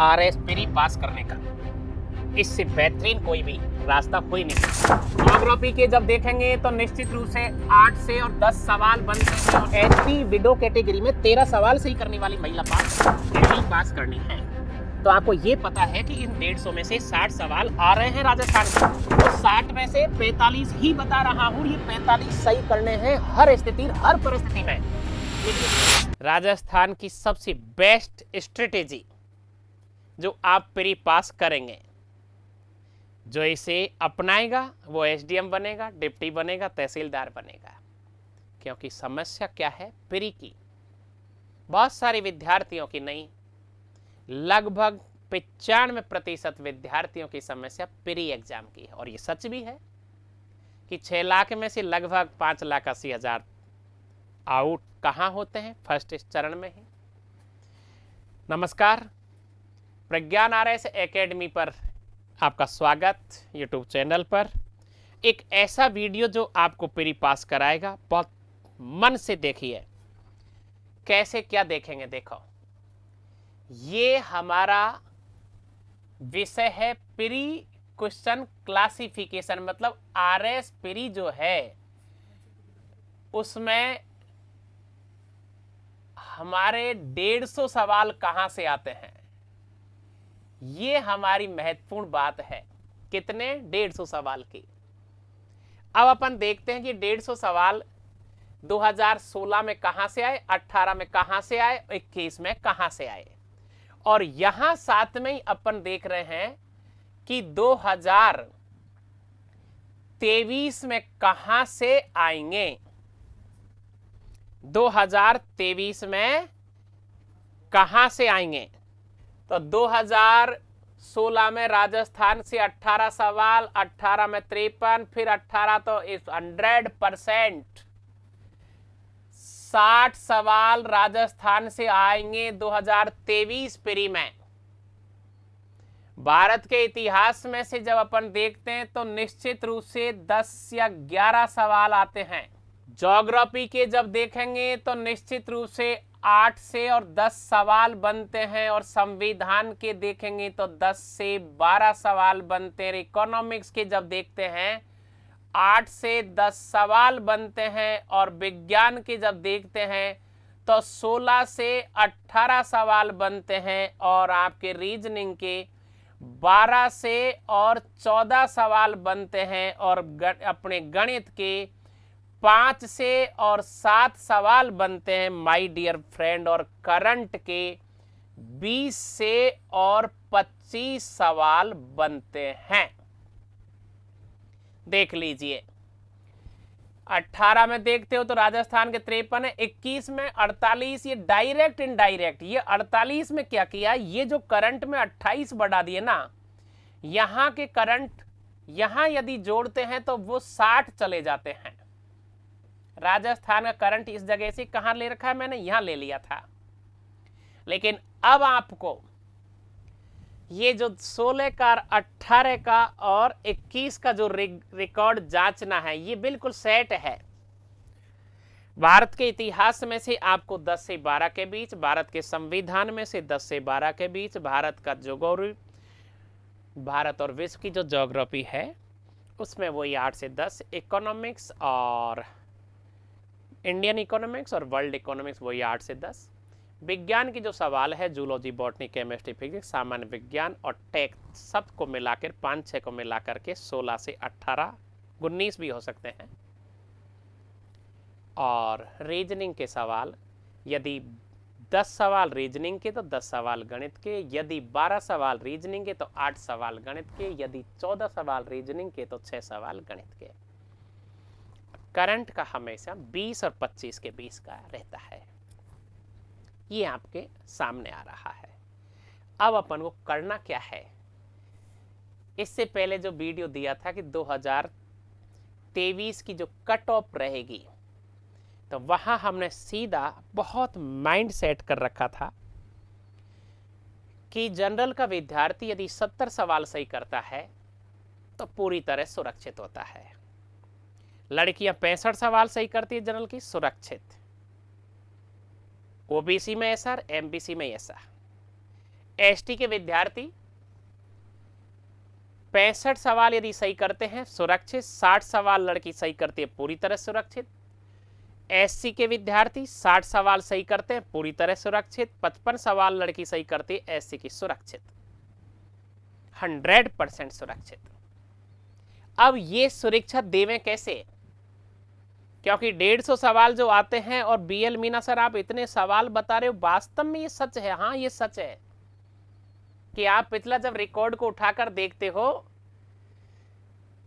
RS pre pass करने का। इससे बेहतरीन कोई भी रास्ता हो ही नहीं सकता। ज्योग्राफी के जब देखेंगे तो निश्चित रूप से 8 से और 10 सवाल बनते हैं और एसटी विडो कैटेगरी में 13 सवाल सही करने वाली महिला पास करनी है। तो आपको ये पता है कि इन 150 में से 60 सवाल आ रहे हैं राजस्थान से, तो 60 में से 45 ही बता रहा हूँ। ये 45 सही करने हैं हर स्थिति हर परिस्थिति में। राजस्थान की सबसे बेस्ट स्ट्रेटेजी जो आप प्री पास करेंगे, जो इसे अपनाएगा वो एसडीएम बनेगा, डिप्टी बनेगा, तहसीलदार बनेगा। क्योंकि समस्या क्या है प्री की, बहुत सारे विद्यार्थियों की नहीं, लगभग 95% विद्यार्थियों की समस्या प्री एग्जाम की है। और ये सच भी है कि 6 लाख में से लगभग 5,80,000 आउट कहाँ होते हैं, फर्स्ट इस चरण में ही। नमस्कार, प्रज्ञान RS एकेडमी पर आपका स्वागत। यूट्यूब चैनल पर एक ऐसा वीडियो जो आपको प्री पास कराएगा। बहुत मन से देखिए। कैसे क्या देखेंगे, देखो, ये हमारा विषय है प्री क्वेश्चन क्लासिफिकेशन। मतलब RS प्री जो है उसमें हमारे 150 सवाल कहां से आते हैं, ये हमारी महत्वपूर्ण बात है। कितने? 150 सवाल की। अब अपन देखते हैं कि 150 सवाल 2016 में कहां से आए, 18 में कहां से आए, 21 में कहां से आए। और यहां साथ में ही अपन देख रहे हैं कि 2023 में कहां से आएंगे। 2023 में कहां से आएंगे, तो 2016 में राजस्थान से 18 सवाल, 18 में 53, फिर 18 तो 100% 60 सवाल राजस्थान से आएंगे 2023 प्री में। भारत के इतिहास में से जब अपन देखते हैं तो निश्चित रूप से 10 या 11 सवाल आते हैं। ज्योग्राफी के जब देखेंगे तो निश्चित रूप से 8 से और 10 सवाल बनते हैं। और संविधान के देखेंगे तो 10 से 12 सवाल बनते हैं। इकोनॉमिक्स के जब देखते हैं 8 से 10 सवाल बनते हैं। और विज्ञान के जब देखते हैं तो 16 से 18 सवाल बनते हैं। और आपके रीजनिंग के 12 से और 14 सवाल बनते हैं। और अपने गणित के 5 से और 7 सवाल बनते हैं माय डियर फ्रेंड। और करंट के 20 से और 25 सवाल बनते हैं। देख लीजिए, 18 में देखते हो तो राजस्थान के 53 है, 21 में 48। ये डायरेक्ट इनडायरेक्ट, ये 48 में क्या किया, ये जो करंट में 28 बढ़ा दिए ना, यहां के करंट यहां यदि जोड़ते हैं तो वो 60 चले जाते हैं। राजस्थान का करंट इस जगह से कहां ले रखा है, मैंने यहां ले लिया था। लेकिन अब आपको ये जो 16 का, 18 का और 21 का जो रिकॉर्ड जांचना है, ये बिल्कुल सेट है। भारत के इतिहास में से आपको 10 से 12 के बीच, भारत के संविधान में से 10 से 12 के बीच, भारत का ज्योग्राफी, भारत और विश्व की जो ज्योग्राफी है उसमें वही 8 से 10, इकोनॉमिक्स और इंडियन इकोनॉमिक्स और वर्ल्ड इकोनॉमिक्स वही 8 से 10। विज्ञान की जो सवाल है जूलॉजी, बॉटनी, केमिस्ट्री, फिजिक्स, सामान्य विज्ञान और टेक, सब को मिलाकर 5-6 को मिलाकर के 16 से 18, 19 भी हो सकते हैं। और रीजनिंग के सवाल यदि 10 सवाल रीजनिंग के तो 10 सवाल गणित के, यदि 12 सवाल रीजनिंग के तो 8 सवाल गणित के, यदि 14 सवाल रीजनिंग के तो 6 सवाल गणित के। करंट का हमेशा 20 और 25 के बीच का रहता है। ये आपके सामने आ रहा है। अब अपन को करना क्या है, इससे पहले जो वीडियो दिया था कि 2023 की जो कट ऑफ रहेगी, तो वहां हमने सीधा बहुत माइंड सेट कर रखा था कि जनरल का विद्यार्थी यदि 70 सवाल सही करता है तो पूरी तरह सुरक्षित होता है। लड़कियां 65 सवाल सही करती है जनरल की, सुरक्षित। ओबीसी में ऐसा, एमबीसी में ऐसा। एसटी के विद्यार्थी 65 सवाल यदि सही करते हैं सुरक्षित, 60 सवाल लड़की सही करती है पूरी तरह सुरक्षित। एससी के विद्यार्थी 60 सवाल सही करते हैं पूरी तरह सुरक्षित, 55 सवाल लड़की सही करती है एससी की सुरक्षित, 100% सुरक्षित। अब ये सुरक्षा देवें कैसे? क्योंकि 150 सवाल जो आते हैं, और बीएल मीना सर आप इतने सवाल बता रहे हो, वास्तव में ये सच है? हाँ ये सच है कि आप पिछला जब रिकॉर्ड को उठाकर देखते हो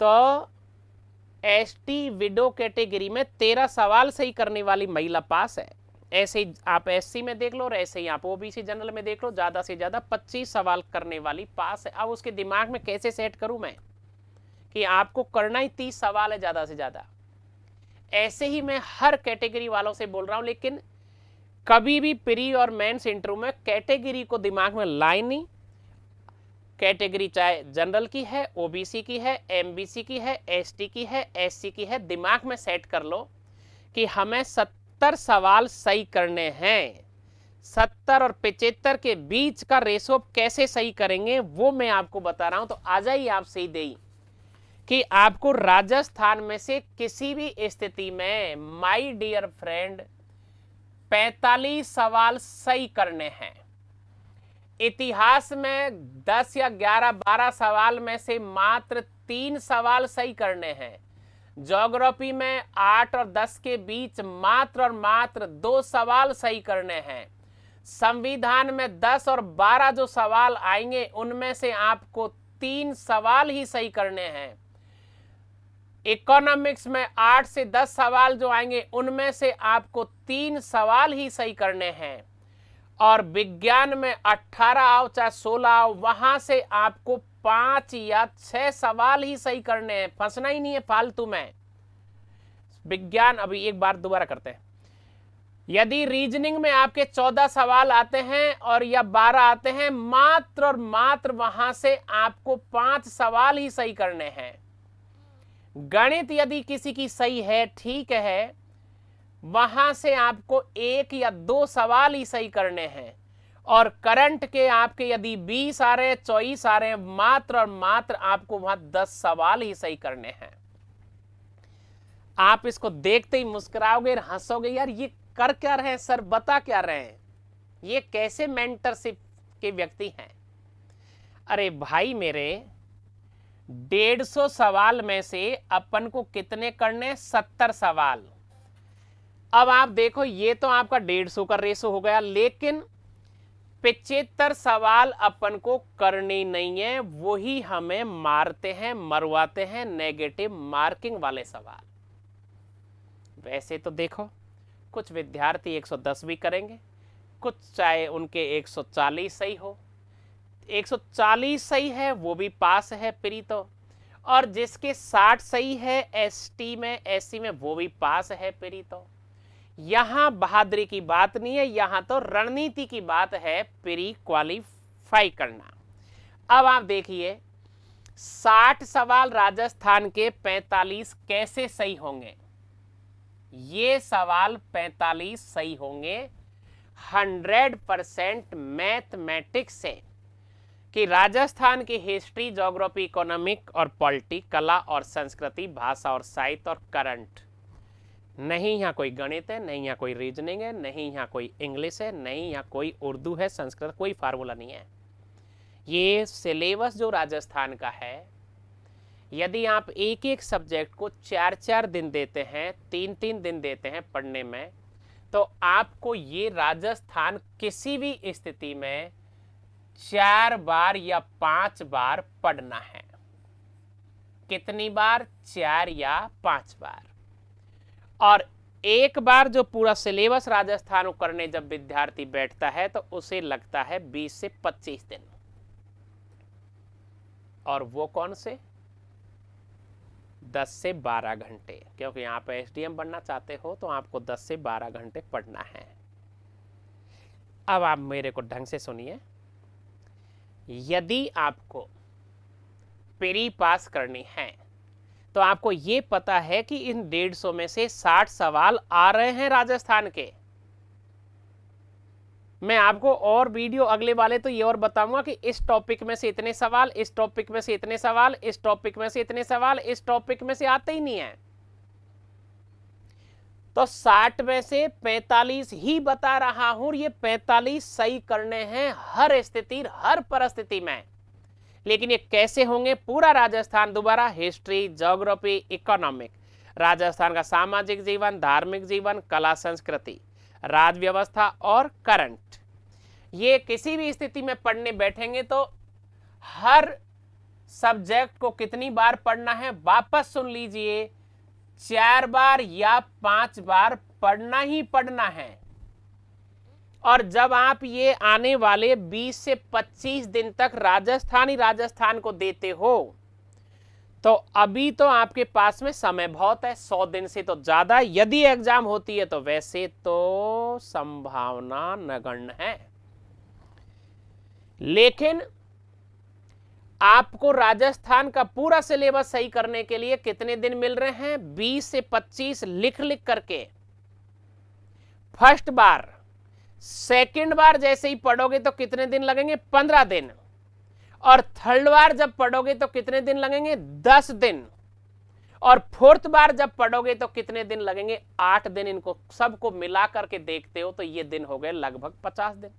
तो एसटी विडो कैटेगरी में 13 सवाल सही करने वाली महिला पास है। ऐसे ही आप एससी में देख लो और ऐसे ही आप ओबीसी जनरल में देख लो, ज्यादा से ज्यादा 25 सवाल करने वाली पास है। अब उसके दिमाग में कैसे सेट करूं मैं कि आपको करना ही 30 सवाल है ज्यादा से ज्यादा। ऐसे ही मैं हर कैटेगरी वालों से बोल रहा हूं, लेकिन कभी भी प्री और मेंस इंटरव्यू में कैटेगरी को दिमाग में लाए नहीं। कैटेगरी चाहे जनरल की है, ओबीसी की है, एमबीसी की है, एसटी की है, एससी की है, दिमाग में सेट कर लो कि हमें 70 सवाल सही करने हैं। 70 और 75 के बीच का रेशो कैसे सही करेंगे वो मैं आपको बता रहा हूं। तो आ जाइए आप सीधे ही कि आपको राजस्थान में से किसी भी स्थिति में माय डियर फ्रेंड 45 सवाल सही करने हैं। इतिहास में 10 या 11 12 सवाल में से मात्र 3 सवाल सही करने हैं। ज्योग्राफी में 8 और 10 के बीच मात्र और मात्र 2 सवाल सही करने हैं। संविधान में 10 और 12 जो सवाल आएंगे उनमें से आपको 3 सवाल ही सही करने हैं। इकोनॉमिक्स में 8 से 10 सवाल जो आएंगे उनमें से आपको 3 सवाल ही सही करने हैं। और विज्ञान में 18 आओ चाहे 16 आओ, वहां से आपको 5 या 6 सवाल ही सही करने हैं। फंसना ही नहीं है फालतू में। विज्ञान अभी एक बार दोबारा करते हैं। यदि रीजनिंग में आपके 14 सवाल आते हैं और या 12 आते हैं, मात्र और मात्र वहां से आपको 5 सवाल ही सही करने हैं। गणित यदि किसी की सही है, ठीक है, वहां से आपको 1 या 2 सवाल ही सही करने हैं। और करंट के आपके यदि 20 आ रहे हैं, 24 आ रहे हैं, मात्र और मात्र आपको वहां 10 सवाल ही सही करने हैं। आप इसको देखते ही मुस्कुराओगे, हंसोगे, यार ये कर क्या रहे हैं सर, बता क्या रहे हैं, ये कैसे मेंटरशिप के व्यक्ति हैं। अरे भाई मेरे, 150 सवाल में से अपन को कितने करने? 70 सवाल। अब आप देखो, ये तो आपका 150 का रेशो हो गया, लेकिन 75 सवाल अपन को करने नहीं है, वही हमें मारते हैं, मरवाते हैं, नेगेटिव मार्किंग वाले सवाल। वैसे तो देखो, कुछ विद्यार्थी 110 भी करेंगे, कुछ चाहे उनके 140 सही हो, 140 सही है वो भी पास है प्री तो, और जिसके 60 सही है एसटी में, एससी में, वो भी पास है प्री तो। यहां बहादुरी की बात नहीं है, यहां तो रणनीति की बात है, प्री क्वालिफाई करना। अब आप देखिए, 60 सवाल राजस्थान के 45 कैसे सही होंगे? ये सवाल 45 सही होंगे 100% मैथमेटिक्स से, कि राजस्थान की हिस्ट्री, ज्योग्राफी, इकोनॉमिक और पॉलिटी, कला और संस्कृति, भाषा और साहित्य और करंट। नहीं यहाँ कोई गणित है, नहीं यहाँ कोई रीजनिंग है, नहीं यहाँ कोई इंग्लिश है, नहीं यहाँ कोई उर्दू है, संस्कृत, कोई फार्मूला नहीं है। ये सिलेबस जो राजस्थान का है, यदि आप एक एक सब्जेक्ट को 4-4 दिन देते हैं, 3-3 दिन देते हैं पढ़ने में, तो आपको ये राजस्थान किसी भी स्थिति में 4 बार या 5 बार पढ़ना है। कितनी बार? 4 या 5 बार। और एक बार जो पूरा सिलेबस राजस्थान को करने जब विद्यार्थी बैठता है तो उसे लगता है 20 से 25 दिन। और वो कौन से? 10 से 12 घंटे, क्योंकि आप एसडीएम बनना चाहते हो तो आपको 10 से 12 घंटे पढ़ना है। अब आप मेरे को ढंग से सुनिए, यदि आपको प्री पास करनी है तो आपको ये पता है कि इन 150 में से 60 सवाल आ रहे हैं राजस्थान के। मैं आपको और वीडियो अगले वाले तो ये और बताऊंगा कि इस टॉपिक में से इतने सवाल, इस टॉपिक में से इतने सवाल, इस टॉपिक में से इतने सवाल, इस टॉपिक में से आते ही नहीं है। तो 60 में से 45 ही बता रहा हूं, ये 45 सही करने हैं हर स्थिति, हर परिस्थिति में। लेकिन ये कैसे होंगे? पूरा राजस्थान, दोबारा हिस्ट्री, ज्योग्राफी, इकोनॉमिक, राजस्थान का सामाजिक जीवन, धार्मिक जीवन, कला संस्कृति, राज व्यवस्था और करंट, ये किसी भी स्थिति में पढ़ने बैठेंगे तो हर सब्जेक्ट को कितनी बार पढ़ना है वापस सुन लीजिए, 4 बार या 5 बार पढ़ना ही पढ़ना है। और जब आप ये आने वाले 20 से 25 दिन तक राजस्थान को देते हो तो अभी तो आपके पास में समय बहुत है, 100 दिन से तो ज्यादा यदि एग्जाम होती है तो वैसे तो संभावना नगण्य है। लेकिन आपको राजस्थान का पूरा सिलेबस सही करने के लिए कितने दिन मिल रहे हैं? 20 से 25 लिख लिख करके। फर्स्ट बार, सेकंड बार जैसे ही पढ़ोगे तो कितने दिन लगेंगे? 15 दिन। और थर्ड बार जब पढ़ोगे तो कितने दिन लगेंगे? 10 दिन। और फोर्थ बार जब पढ़ोगे तो कितने दिन लगेंगे? 8 दिन। इनको सबको मिला करके देखते हो तो ये दिन हो गए लगभग 50 दिन।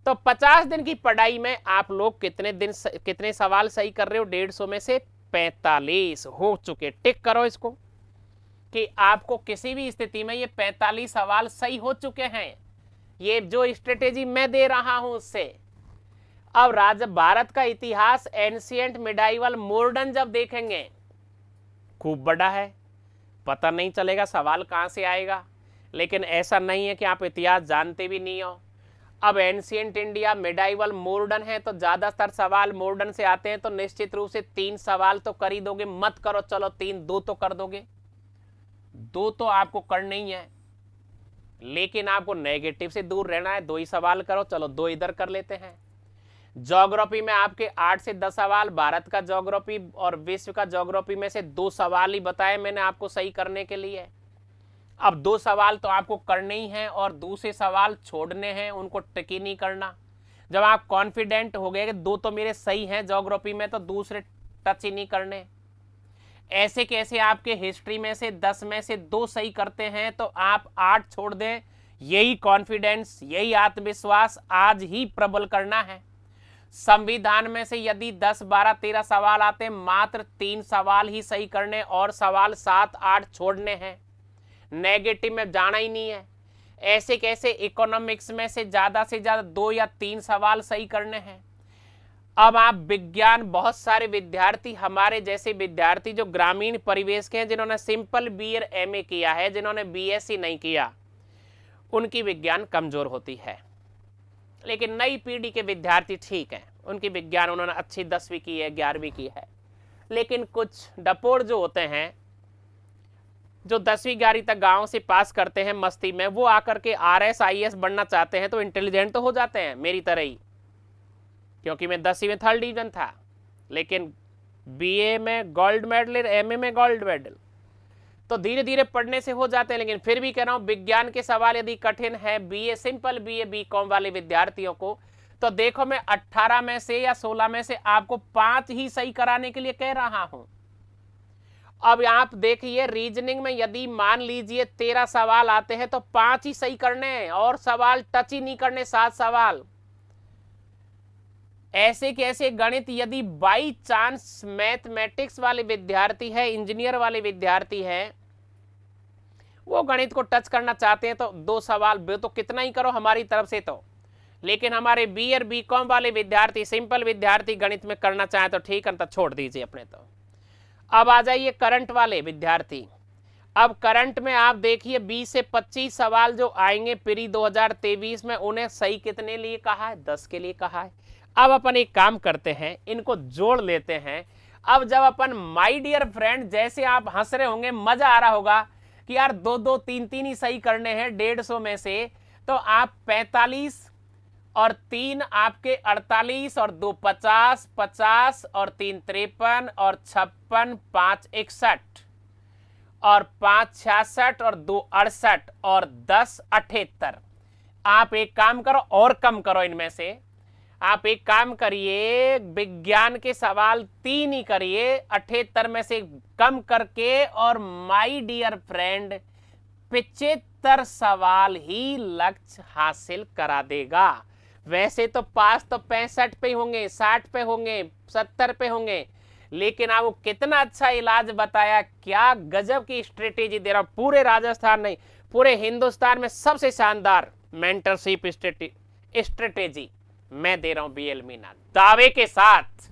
तो 50 दिन की पढ़ाई में आप लोग कितने सवाल सही कर रहे हो? 150 में से 45 हो चुके। टिक करो इसको कि आपको किसी भी स्थिति में ये 45 सवाल सही हो चुके हैं। ये जो स्ट्रेटेजी मैं दे रहा हूं उससे। अब भारत का इतिहास एंशिएंट, मिडाइवल, मॉडर्न जब देखेंगे खूब बड़ा है, पता नहीं चलेगा सवाल कहां से आएगा। लेकिन ऐसा नहीं है कि आप इतिहास जानते भी नहीं हो। अब एंशिएंट इंडिया, मिडाइवल, मॉडर्न है तो ज्यादातर सवाल मॉडर्न से आते हैं, तो निश्चित रूप से 3 सवाल तो कर ही दोगे। मत करो चलो 3, 2 तो कर दोगे, 2 तो आपको करना ही है। लेकिन आपको नेगेटिव से दूर रहना है, 2 ही सवाल करो। चलो 2 इधर कर लेते हैं। ज्योग्राफी में आपके 8 से 10 सवाल, भारत का ज्योग्राफी और विश्व का ज्योग्राफी में से 2 सवाल ही बताए मैंने आपको सही करने के लिए। अब 2 सवाल तो आपको करने ही हैं और दूसरे सवाल छोड़ने हैं, उनको टिक ही नहीं करना। जब आप कॉन्फिडेंट हो गए कि 2 तो मेरे सही हैं ज्योग्राफी में, तो दूसरे टच ही नहीं करने। ऐसे कैसे आपके हिस्ट्री में से 10 में से 2 सही करते हैं तो आप 8 छोड़ दें। यही कॉन्फिडेंस, यही आत्मविश्वास आज ही प्रबल करना है। संविधान में से यदि 10, 12, 13 सवाल आते हैं, मात्र 3 सवाल ही सही करने और सवाल 7, 8 छोड़ने हैं। नेगेटिव में जाना ही नहीं है। ऐसे कैसे इकोनॉमिक्स में से ज्यादा 2 या 3 सवाल सही करने हैं। अब आप विज्ञान, बहुत सारे विद्यार्थी, हमारे जैसे विद्यार्थी जो ग्रामीण परिवेश के हैं, जिन्होंने सिंपल बीए एमए किया है, जिन्होंने बीएससी नहीं किया, उनकी विज्ञान कमजोर होती है। लेकिन नई पीढ़ी के विद्यार्थी ठीक हैं, उनकी विज्ञान उन्होंने अच्छी 10वीं की है, 11वीं की है। लेकिन कुछ डपोर जो होते हैं, जो 10वीं 11वीं तक गांव से पास करते हैं मस्ती में, वो आकर के RS IAS बनना चाहते हैं तो इंटेलिजेंट तो हो जाते हैं मेरी तरह ही, क्योंकि मैं 10वीं में 3rd डिवीजन था, लेकिन BA में गोल्ड मेडल, MA में गोल्ड मेडल। तो धीरे धीरे पढ़ने से हो जाते हैं। लेकिन फिर भी कह रहा हूं, विज्ञान के सवाल यदि कठिन है BA, सिंपल BA BCom वाले विद्यार्थियों को, तो देखो मैं 18 में से या 16 में से आपको 5 ही सही कराने के लिए कह रहा हूं। अब आप देखिए, रीजनिंग में यदि मान लीजिए 13 सवाल आते हैं तो 5 ही सही करने हैं और सवाल टच ही नहीं करने, 7 सवाल। ऐसे कैसे गणित, यदि बाई चांस मैथमेटिक्स वाले विद्यार्थी है, इंजीनियर वाले विद्यार्थी है, वो गणित को टच करना चाहते हैं तो 2 सवाल तो कितना ही करो हमारी तरफ से तो। लेकिन हमारे BA और BCom वाले विद्यार्थी, सिंपल विद्यार्थी गणित में करना चाहे तो ठीक है, तो छोड़ दीजिए अपने। तो अब आ जाइए करंट वाले विद्यार्थी। अब करंट में आप देखिए 20 से 25 सवाल जो आएंगे प्री 2023 में, उन्हें सही कितने लिए कहा है? 10 के लिए कहा है। अब अपन एक काम करते हैं, इनको जोड़ लेते हैं। अब जब अपन माय डियर फ्रेंड, जैसे आप हंस रहे होंगे, मजा आ रहा होगा कि यार 2-2, 3-3 ही सही करने हैं 150 में से, तो आप 45 और 3 आपके 48 और 2 50, 50 और 3 53 और 56, 5 61 और 5 66 और 2 68 और 10 78, आप एक काम करो और कम करो इनमें से, आप एक काम करिए, विज्ञान के सवाल 3 ही करिए 78 में से कम करके, और माय डियर फ्रेंड 75 सवाल ही लक्ष्य हासिल करा देगा। वैसे तो पास तो 65 पे होंगे, 60 पे होंगे, 70 पे होंगे, लेकिन आपको कितना अच्छा इलाज बताया, क्या गजब की स्ट्रेटेजी दे रहा हूं। पूरे राजस्थान नहीं, पूरे हिंदुस्तान में सबसे शानदार मेंटरशिप स्ट्रेटेजी मैं दे रहा हूं बीएल मीना, दावे के साथ।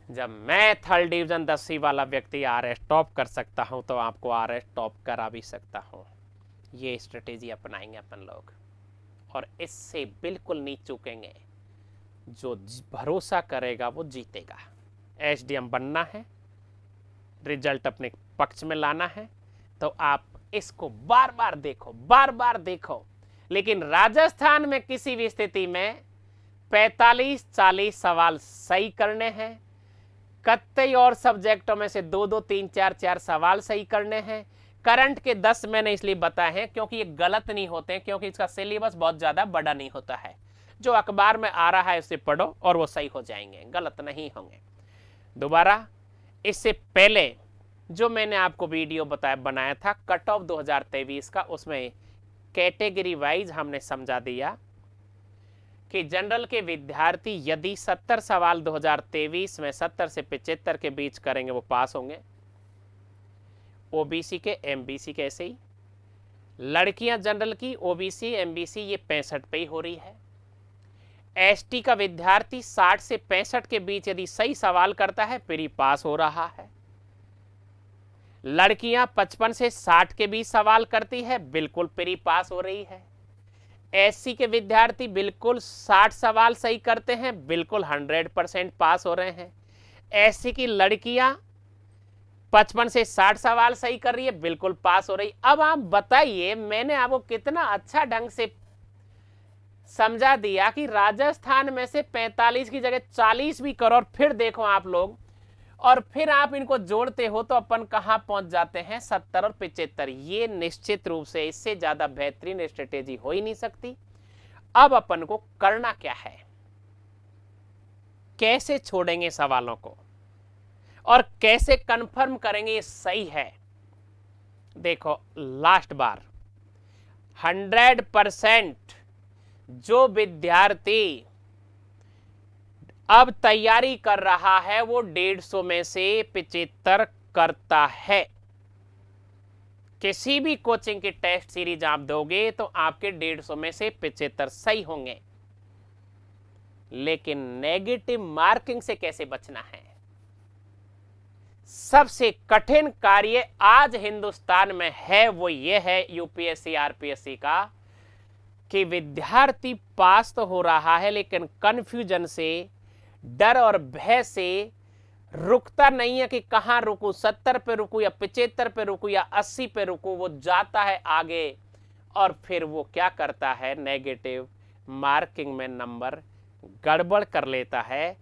जब मैं 3rd डिवीजन 10वीं वाला व्यक्ति आरएस टॉप कर सकता हूं, तो आपको आरएस टॉप करा भी सकता हूं। ये स्ट्रेटेजी अपनाएंगे अपन लोग, और इससे बिल्कुल नहीं चूकेंगे। जो भरोसा करेगा वो जीतेगा। एसडीएम बनना है, रिजल्ट अपने पक्ष में लाना है, तो आप इसको बार बार देखो, बार बार देखो। लेकिन राजस्थान में किसी भी स्थिति में 45-40 सवाल सही करने हैं, कई और सब्जेक्टों में से 2-2, 3, 4 सवाल सही करने हैं। करंट के 10 मैंने इसलिए बताए हैं क्योंकि ये गलत नहीं होते हैं, क्योंकि इसका सिलेबस बहुत ज्यादा बड़ा नहीं होता है। जो अखबार में आ रहा है उसे पढ़ो और वो सही हो जाएंगे, गलत नहीं होंगे। दोबारा, इससे पहले जो मैंने आपको वीडियो बनाया था कट ऑफ 2023 का, उसमें कैटेगरी वाइज हमने समझा दिया कि जनरल के विद्यार्थी यदि 70 सवाल 2023 में 70 से 75 के बीच करेंगे वो पास होंगे। ओबीसी के, एमबीसी के ऐसे ही। लड़कियां जनरल की ओबीसी एमबीसी ये 65 पे ही हो रही है। एसटी का विद्यार्थी 60 से 65 के बीच यदि सही सवाल करता है फिर ही पास हो रहा है। लड़कियां 55 से 60 के बीच सवाल करती है, बिल्कुल फिर ही पास हो रही है। एससी के विद्यार्थी बिल्कुल 60 सवाल सही करते हैं, बिल्कुल 100% पास हो रहे हैं। एससी की लड़कियां 55 से 60 सवाल सही कर रही है, बिल्कुल पास हो रही। अब आप बताइए, मैंने आपको कितना अच्छा ढंग से समझा दिया कि राजस्थान में से 45 की जगह 40 भी करो, और फिर देखो आप लोग, और फिर आप इनको जोड़ते हो तो अपन कहां पहुंच जाते हैं, 70 और 75। ये निश्चित रूप से इससे ज्यादा बेहतरीन स्ट्रेटेजी हो ही नहीं सकती। अब अपन को करना क्या है, कैसे छोड़ेंगे सवालों को और कैसे कंफर्म करेंगे ये सही है। देखो, लास्ट बार 100% जो विद्यार्थी अब तैयारी कर रहा है वो 150 में से 75 करता है। किसी भी कोचिंग की टेस्ट सीरीज आप दोगे तो आपके 150 में से 75 सही होंगे। लेकिन नेगेटिव मार्किंग से कैसे बचना है? सबसे कठिन कार्य आज हिंदुस्तान में है वो ये है यूपीएससी आरपीएससी का, कि विद्यार्थी पास तो हो रहा है लेकिन कंफ्यूजन से, डर और भय से रुकता नहीं है कि कहां रुकूं, 70 पे रुकूं या 75 पे रुकूं या 80 पे रुकूं। वो जाता है आगे और फिर वो क्या करता है, नेगेटिव मार्किंग में नंबर गड़बड़ कर लेता है,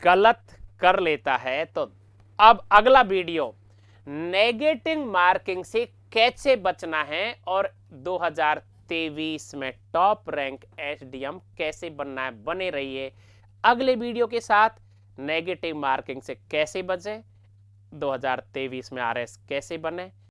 गलत कर लेता है। तो अब अगला वीडियो नेगेटिव मार्किंग से कैसे बचना है और 2023 में टॉप रैंक एसडीएम कैसे बनना है। बने रहिए अगले वीडियो के साथ। नेगेटिव मार्किंग से कैसे बचें, 2023 में आरएस कैसे बने,